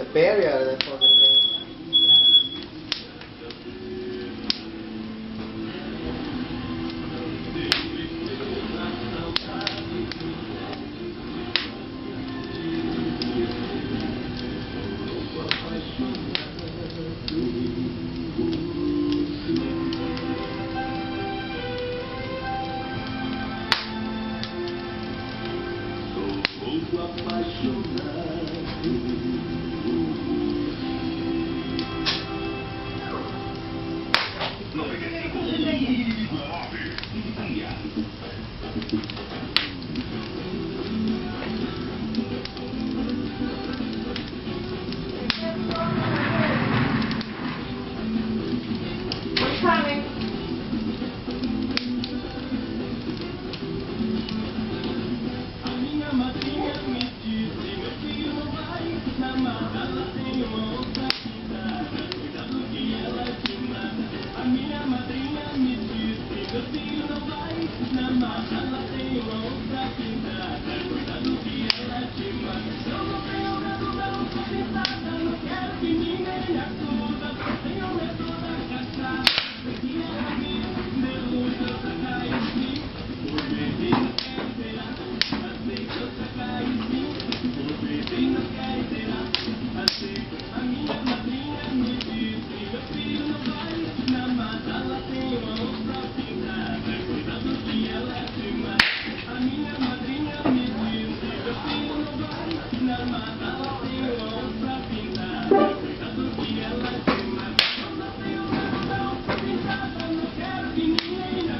The barrier, that's what it is. What's coming?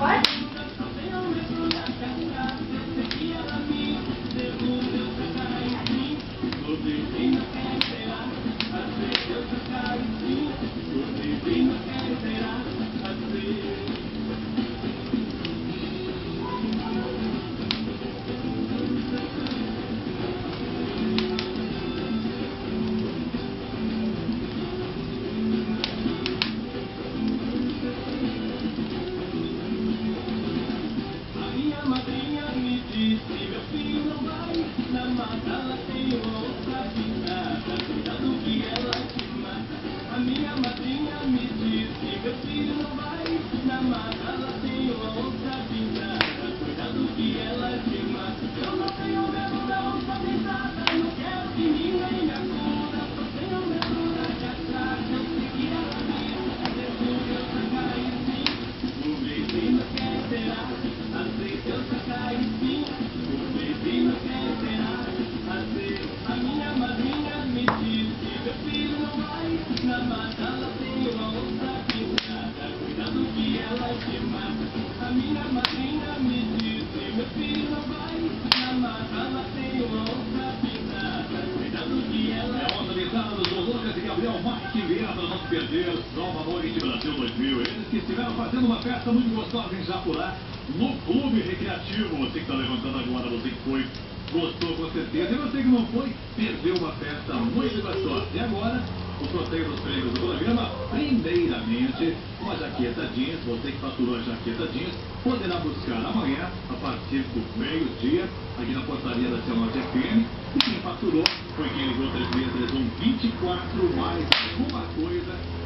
What? Gabriel Marques Vieira para não perder Nova Noite Brasil 2000. Eles que estiveram fazendo uma festa muito gostosa em Japurá, no Clube Recreativo. Você que está levantando agora, você que foi, gostou com certeza. E você que não foi, perdeu uma festa muito gostosa. E agora, o sorteio dos prêmios do programa, primeiramente, uma jaqueta jeans. Você que faturou a jaqueta jeans, poderá buscar amanhã, a partir do meio-dia, aqui na portaria da C9 FM. E quem faturou foi quem ligou 3631 24 mais alguma coisa.